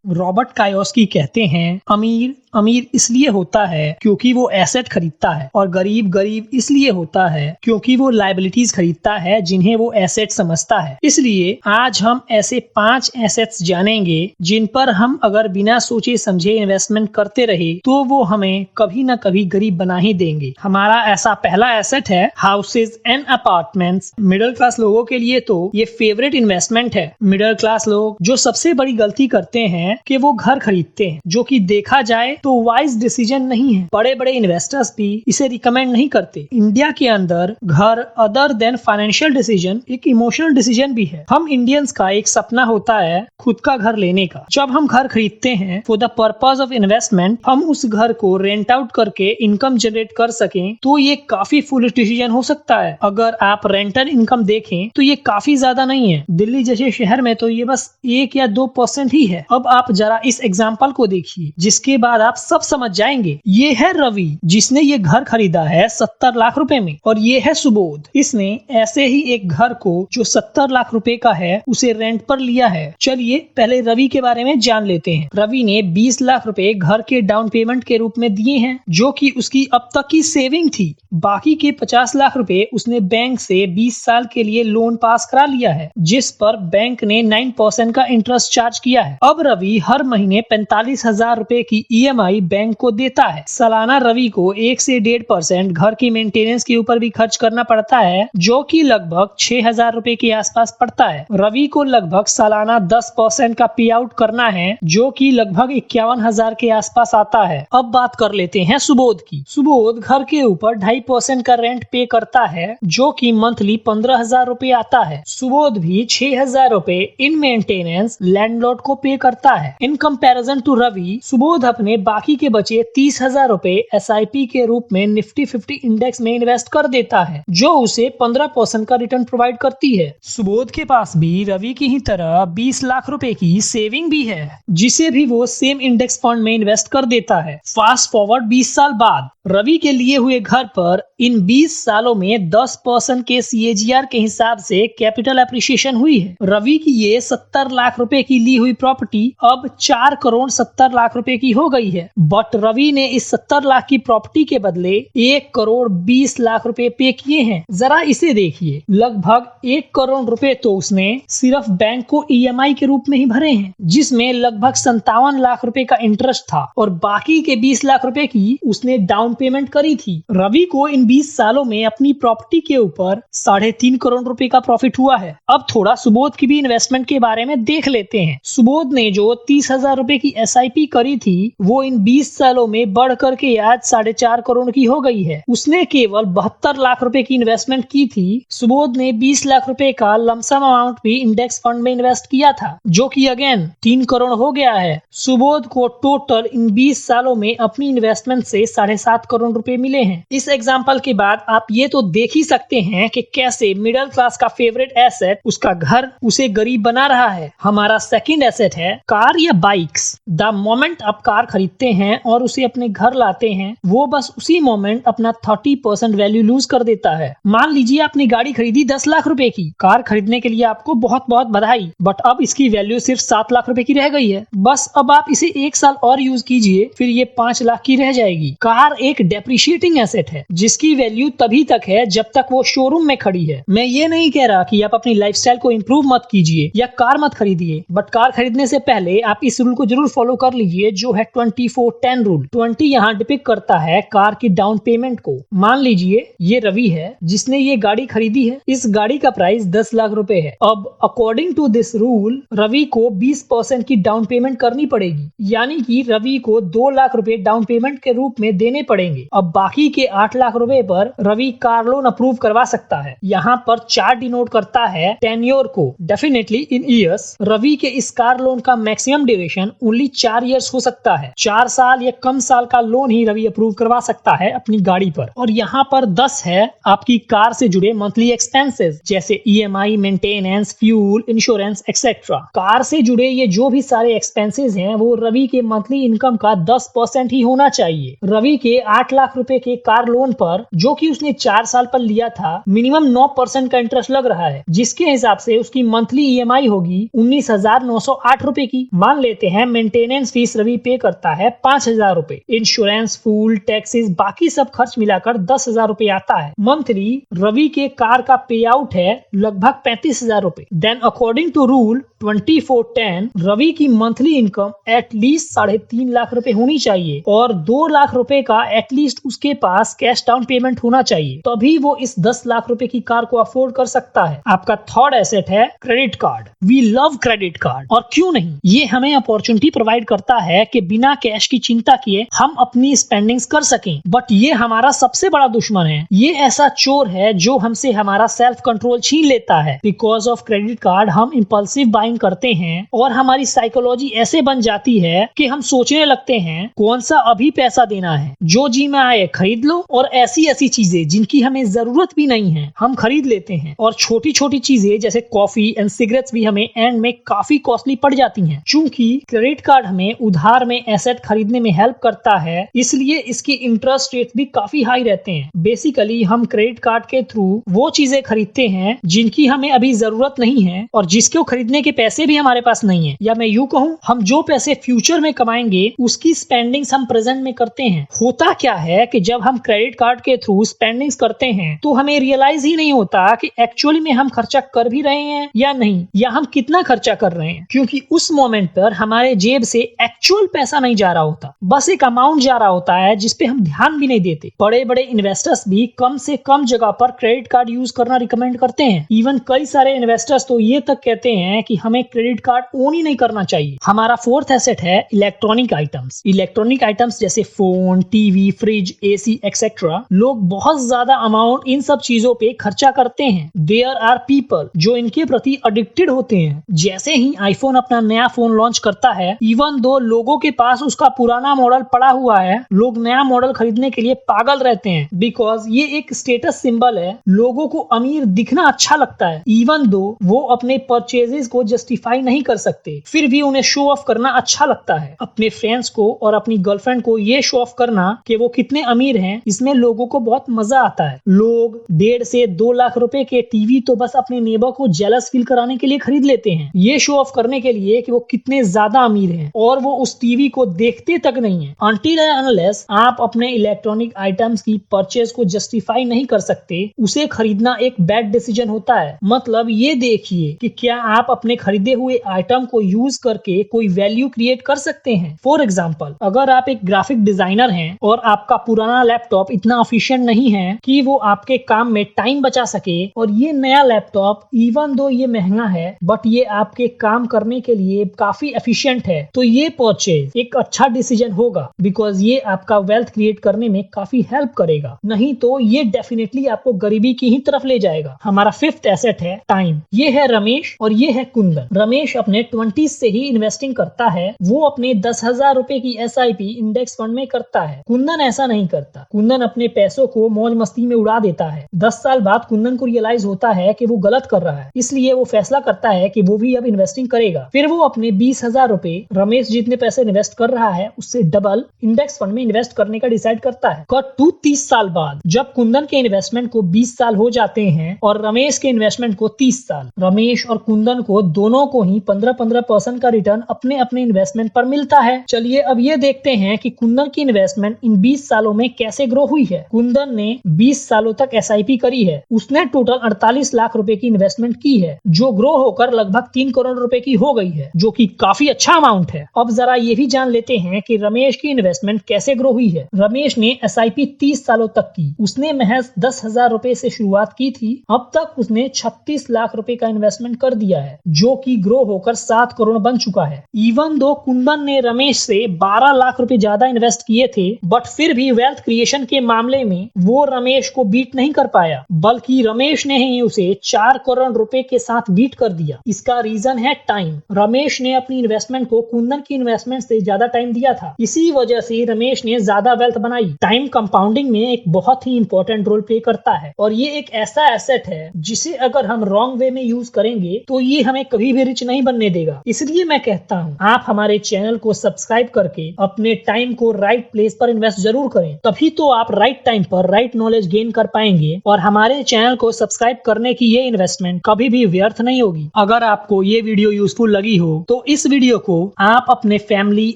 Robert कायोस्की कहते हैं, अमीर अमीर इसलिए होता है क्योंकि वो एसेट खरीदता है और गरीब गरीब इसलिए होता है क्योंकि वो लायबिलिटीज खरीदता है जिन्हें वो एसेट समझता है। इसलिए आज हम ऐसे 5 एसेट्स जानेंगे जिन पर हम अगर बिना सोचे समझे इन्वेस्टमेंट करते रहे तो वो हमें कभी न कभी गरीब बना ही देंगे। हमारा ऐसा पहला एसेट है houses and apartments. Middle class लोगों के लिए तो ये फेवरेट इन्वेस्टमेंट है। मिडिल क्लास लोग जो सबसे बड़ी गलती करते हैं कि वो घर खरीदते हैं, जो कि देखा जाए तो वाइज डिसीजन नहीं है। बड़े बड़े इन्वेस्टर्स भी इसे रिकमेंड नहीं करते। इंडिया के अंदर घर अदर देन फाइनेंशियल डिसीजन एक इमोशनल डिसीजन भी है। हम इंडियंस का एक सपना होता है खुद का घर लेने का। जब हम घर खरीदते हैं for the purpose of investment, हम उस घर को रेंट आउट करके इनकम जनरेट कर सकें तो ये काफी फुलिश डिसीजन हो सकता है। अगर आप रेंटल इनकम देखें तो ये काफी ज्यादा नहीं है। दिल्ली जैसे शहर में तो ये बस 1 या 2% ही है। अब आप जरा इस एग्जाम्पल को देखिए जिसके बाद आप सब समझ जाएंगे। ये है रवि जिसने ये घर खरीदा है 70 लाख रुपए में, और ये है सुबोध, इसने ऐसे ही एक घर को जो 70 लाख रुपए का है उसे रेंट पर लिया है। चलिए पहले रवि के बारे में जान लेते हैं। रवि ने 20 लाख रुपए घर के डाउन पेमेंट के रूप में दिए हैं जो कि उसकी अब तक की सेविंग थी। बाकी के 50 लाख रुपए उसने बैंक से 20 साल के लिए लोन पास करा लिया है जिस पर बैंक ने 9% का इंटरेस्ट चार्ज किया है। अब रवि हर महीने 45,000 रुपए की EMI बैंक को देता है। सालाना रवि को 1 से 1.5% घर की मेंटेनेंस के ऊपर भी खर्च करना पड़ता है जो कि लगभग 6,000 रुपए के आसपास पड़ता है। रवि को लगभग सालाना 10% का पे आउट करना है जो कि लगभग 51,000 के आसपास आता है। अब बात कर लेते हैं सुबोध की। सुबोध घर के ऊपर 2.5% का रेंट पे करता है जो कि मंथली 15,000 रुपए आता है। सुबोध भी 6,000 रुपए इन मेंटेनेंस लैंडलॉर्ड को पे करता है। In comparison to Ravi, Subodh अपने बाकी के बचे 30,000 रुपए SIP के रूप में निफ्टी 50 इंडेक्स में इन्वेस्ट कर देता है जो उसे 15% का रिटर्न प्रोवाइड करती है। सुबोध के पास भी रवि की ही तरह 20 लाख रुपए की सेविंग भी है जिसे भी वो सेम इंडेक्स फंड में इन्वेस्ट कर देता है। फास्ट फॉरवर्ड 20 साल बाद रवि के लिए हुए घर पर इन 20 सालों में 10% के CAGR के हिसाब से कैपिटल एप्रिसिएशन हुई है। रवि की ये 70 लाख रुपए की ली हुई प्रॉपर्टी अब 4 करोड़ 70 लाख रुपए की हो गई है। बट रवि ने इस 70 लाख की प्रॉपर्टी के बदले 1 करोड़ 20 लाख रुपए पे किए हैं। जरा इसे देखिए, लगभग 1 करोड़ रुपए तो उसने सिर्फ बैंक को EMI के रूप में ही भरे हैं जिसमें लगभग 57 लाख रुपए का इंटरेस्ट था और बाकी के 20 लाख रुपए की उसने डाउन पेमेंट करी थी। रवि को इन 20 सालों में अपनी प्रॉपर्टी के ऊपर 3.5 करोड़ रुपए का प्रॉफिट हुआ है। अब थोड़ा सुबोध की भी इन्वेस्टमेंट के बारे में देख लेते हैं। सुबोध ने जो 30,000 रुपए की SIP करी थी वो इन 20 सालों में बढ़ करके आज 4.5 करोड़ की हो गई है। उसने केवल 72 लाख रुपए की इन्वेस्टमेंट की थी। सुबोध ने 20 लाख रुपए का लमसम अमाउंट भी इंडेक्स फंड में इन्वेस्ट किया था जो कि अगेन 3 करोड़ हो गया है। सुबोध को टोटल इन 20 सालों में अपनी इन्वेस्टमेंट से 7.5 करोड़ रुपए मिले हैं। इस एग्जाम्पल के बाद आप ये तो देख ही सकते हैं कि कैसे मिडिल क्लास का फेवरेट एसेट उसका घर उसे गरीब बना रहा है। हमारा सेकंड एसेट है कार या बाइक्स। द मोमेंट आप कार खरीदते हैं और उसे अपने घर लाते हैं वो बस उसी मोमेंट अपना 30% वैल्यू लूज कर देता है। मान लीजिए आपने गाड़ी खरीदी 10 लाख रुपए की। कार खरीदने के लिए आपको बहुत बहुत बधाई, बट अब इसकी वैल्यू सिर्फ 7 लाख रुपए की रह गई है। बस अब आप इसे 1 साल और यूज कीजिए फिर ये 5 लाख की रह जाएगी। कार एक डेप्रिशिएटिंग एसेट है जिसकी वैल्यू तभी तक है जब तक वो शोरूम में खड़ी है। मैं ये नहीं कह रहा कि आप अपनी लाइफस्टाइल को इंप्रूव मत कीजिए या कार मत खरीदिए, बट कार खरीदने से पहले आप इस रूल को जरूर फॉलो कर लीजिए जो है 24-10 रूल। 20 यहाँ डिपिक्ट करता है कार की डाउन पेमेंट को। मान लीजिए ये रवि है जिसने ये गाड़ी खरीदी है। इस गाड़ी का प्राइस 10 लाख रुपए है। अब according to this rule Ravi को 20% की डाउन पेमेंट करनी पड़ेगी, यानी कि रवि को 2 लाख रुपए डाउन पेमेंट के रूप में देने पड़ेंगे। अब बाकी के 8 लाख रुपए पर रवि कार लोन अप्रूव करवा सकता है। यहाँ पर 4 डिनोट करता है टेन्योर को, डेफिनेटली इन ईयर्स। रवि के इस कार लोन का मैक्सिमम ड्यूरेशन ओनली 4 इयर्स हो सकता है। 4 साल या कम साल का लोन ही रवि अप्रूव करवा सकता है अपनी गाड़ी पर। और यहाँ पर 10 है आपकी कार से जुड़े मंथली एक्सपेंसेस जैसे EMI, maintenance, fuel, insurance etcetera. Car से जुड़े ये जो भी सारे एक्सपेंसेस हैं वो रवि के मंथली इनकम का 10% ही होना चाहिए। रवि के 8 लाख रुपए के कार लोन पर, जो कि उसने 4 साल पर लिया था, मिनिमम 9% का इंटरेस्ट लग रहा है, जिसके हिसाब से उसकी मंथली ईएमआई होगी 19,908 रुपए की। मान लेते हैं मेंटेनेंस फीस रवि पे करता है 5,000 रुपए, इंश्योरेंस, फूल, टैक्सेस, बाकी सब खर्च मिलाकर 10,000 रुपए आता है। मंथली रवि के कार का पे आउट है लगभग 35,000 रुपए। Then according to rule 2410 Ravi की मंथली इनकम एटलीस्ट 3.5 लाख रुपए होनी चाहिए और 2 लाख रुपए का एटलीस्ट उसके पास कैश डाउन पेमेंट होना चाहिए, तभी वो इस 10 लाख रुपए की कार को अफोर्ड कर सकता है। आपका थर्ड एसेट है credit card. We love credit card, और क्यों नहीं। ये हमें अपॉर्चुनिटी प्रोवाइड करता है कि बिना कैश की चिंता किए हम अपनी स्पेंडिंग्स कर सकें, बट ये हमारा सबसे बड़ा दुश्मन है। ये ऐसा चोर है जो हमसे हमारा सेल्फ कंट्रोल छीन लेता है। बिकॉज ऑफ क्रेडिट कार्ड हम इंपल्सिव बाइंग करते हैं और हमारी साइकोलॉजी ऐसे बन जाती है कि हम सोचने लगते हैं कौन सा अभी पैसा देना है, जो जी में आए खरीद लो, और ऐसी ऐसी चीजें जिनकी हमें जरूरत भी नहीं है हम खरीद लेते हैं। और छोटी छोटी चीजें जैसे कॉफी एंड सिगरेट्स भी हमें एंड में काफी कॉस्टली पड़ जाती हैं। चूंकि क्रेडिट कार्ड हमें उधार में एसेट खरीदने में हेल्प करता है, इसलिए इसकी इंटरेस्ट रेट भी काफी हाई रहते हैं। बेसिकली हम क्रेडिट कार्ड के थ्रू वो चीजें खरीदते हैं जिनकी हमें अभी जरूरत नहीं है और जिसको खरीदने के पैसे भी हमारे पास नहीं है, या मैं यूं कहूं हम जो पैसे फ्यूचर में कमाएंगे उसकी स्पेंडिंग्स हम प्रेजेंट में करते हैं। होता क्या है कि जब हम क्रेडिट कार्ड के थ्रू स्पेंडिंग्स करते हैं तो हमें रियलाइज ही नहीं होता कि एक्चुअली में हम खर्चा कर भी रहे हैं या नहीं, या हम कितना खर्चा कर रहे हैं, क्योंकि उस मोमेंट पर हमारे जेब से एक्चुअल पैसा नहीं जा रहा होता, बस एक अमाउंट जा रहा होता है जिसपे हम ध्यान भी नहीं देते। बड़े बड़े इन्वेस्टर्स भी कम से कम जगह पर क्रेडिट कार्ड यूज करना रिकमेंड करते हैं। इवन कई सारे इन्वेस्टर्स तो ये तक कहते हैं कि हमें क्रेडिट कार्ड ओन ही नहीं करना चाहिए। हमारा फोर्थ एसेट है इलेक्ट्रॉनिक आइटम्स। इलेक्ट्रॉनिक आइटम्स जैसे phone, TV, fridge, AC etcetera, लोग बहुत ज्यादा अमाउंट इन सब चीजों पे खर्चा करते हैं। देयर आर पीपल जो इनके प्रति एडिक्टेड होते हैं। जैसे ही आईफोन अपना नया फोन लॉन्च करता है, इवन दो लोगों के पास उसका पुराना मॉडल पड़ा हुआ है, लोग नया मॉडल खरीदने के लिए पागल रहते हैं, बिकॉज ये एक स्टेटस सिंबल है। लोगों को अमीर दिखना अच्छा लगता है, इवन दो वो अपने परचेजेस को जस्टिफाई नहीं कर सकते, फिर भी उन्हें शो ऑफ करना अच्छा लगता है। अपने फ्रेंड्स को और अपनी गर्लफ्रेंड को ये शो ऑफ करना कि वो कितने अमीर हैं, इसमें लोगों को बहुत मजा आता है। लोग 1.5 से 2 लाख रुपए के टीवी तो बस अपने नेबर को जेलस फील कराने के लिए खरीद लेते हैं, ये शो ऑफ करने के लिए कि वो कितने ज्यादा अमीर हैं, और वो उस टीवी को देखते तक नहीं है। अनटिल एंड अनलेस आप अपने इलेक्ट्रॉनिक आइटम्स की परचेज को जस्टिफाई नहीं कर सकते, उसे खरीदना एक बैड डिसीजन होता है। मतलब ये देखिए कि क्या आप अपने खरीदे हुए आइटम को यूज करके कोई वैल्यू क्रिएट कर सकते हैं। फॉर एग्जाम्पल, अगर आप एक ग्राफिक डिजाइनर हैं और आपका पुराना लैपटॉप इतना एफिशिएंट नहीं है कि वो आपके काम में टाइम बचा सके, और ये नया लैपटॉप इवन दो ये महंगा है बट ये आपके काम करने के लिए काफी एफिशिएंट है, तो ये परचेज एक अच्छा डिसीजन होगा, बिकॉज ये आपका वेल्थ क्रिएट करने में काफी हेल्प करेगा। नहीं तो ये डेफिनेटली आपको गरीबी की ही तरफ ले जाएगा। हमारा फिफ्थ एसेट है टाइम। ये है रमेश और ये है कुंदन। रमेश अपने 20s से ही इन्वेस्टिंग करता है, वो अपने 10,000 रुपए की SIP इंडेक्स फंड में करता है। कुंदन ऐसा नहीं करता। कुंदन अपने पैसों को मौज मस्ती में उड़ा देता है। 10 साल बाद कुंदन को रियलाइज होता है कि वो गलत कर रहा है, इसलिए वो फैसला करता है कि वो भी अब इन्वेस्टिंग करेगा। फिर वो अपने 20,000 रुपए रमेश जितने पैसे इन्वेस्ट कर रहा है उससे डबल इंडेक्स फंड में इन्वेस्ट करने का डिसाइड करता है। कट टू 30 साल बाद, जब कुंदन के इन्वेस्टमेंट को 20 साल हो जाते हैं और रमेश के इन्वेस्टमेंट को 30 साल, रमेश और कुंदन को दोनों को ही 15% का रिटर्न अपने अपने इन्वेस्टमेंट पर मिलता है। चलिए अब ये देखते हैं कि कुंदन की इन्वेस्टमेंट इन 20 सालों में कैसे ग्रो हुई है। कुंदन ने 20 सालों तक SIP करी है। उसने टोटल 48 लाख रुपए की इन्वेस्टमेंट की है, जो ग्रो होकर लगभग 3 करोड़ रुपए की हो गई है, जो कि काफी अच्छा अमाउंट है। अब जरा ये भी जान लेते हैं कि रमेश की इन्वेस्टमेंट कैसे ग्रो हुई है। रमेश ने SIP 30 सालों तक की। उसने महज 10,000 रुपए से शुरुआत की थी। अब तक उसने 36 लाख रुपए का इन्वेस्टमेंट कर दिया है, जो कि ग्रो होकर 7 करोड़ बन चुका है। इवन दो कुंदन ने रमेश से 12 लाख रुपए ज्यादा इन्वेस्ट किए थे, बट फिर भी वेल्थ क्रिएशन के मामले में वो रमेश को बीट नहीं कर पाया, बल्कि रमेश ने ही उसे 4 करोड़ रुपए के साथ बीट कर दिया। इसका रीजन है टाइम। रमेश ने अपनी इन्वेस्टमेंट को कुंदन की इन्वेस्टमेंट से ज्यादा टाइम दिया था, इसी वजह से रमेश ने ज्यादा वेल्थ बनाई। टाइम कंपाउंडिंग में एक बहुत ही इंपॉर्टेंट रोल प्ले करता है, और ये एक ऐसा एसेट है जिसे अगर हम रॉन्ग वे में यूज करेंगे तो ये हमें कभी भी रिच नहीं बनने देगा। इसलिए मैं कहता हूँ आप हमारे चैनल को सब्सक्राइब करके अपने टाइम को राइट प्लेस पर इन्वेस्ट जरूर करें, तभी तो आप राइट टाइम पर राइट नॉलेज गेन कर पाएंगे और हमारे चैनल को सब्सक्राइब करने की ये इन्वेस्टमेंट कभी भी व्यर्थ नहीं होगी। अगर आपको ये वीडियो यूजफुल लगी हो तो इस वीडियो को आप अपने फैमिली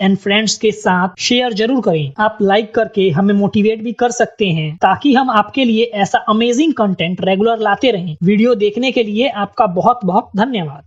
एंड फ्रेंड्स के साथ शेयर जरूर करें। आप लाइक करके हमें मोटिवेट भी कर सकते हैं ताकि हम आपके लिए ऐसा अमेजिंग कंटेंट रेगुलर लाते रहें। वीडियो देखने के लिए आपका बहुत बहुत धन्यवाद।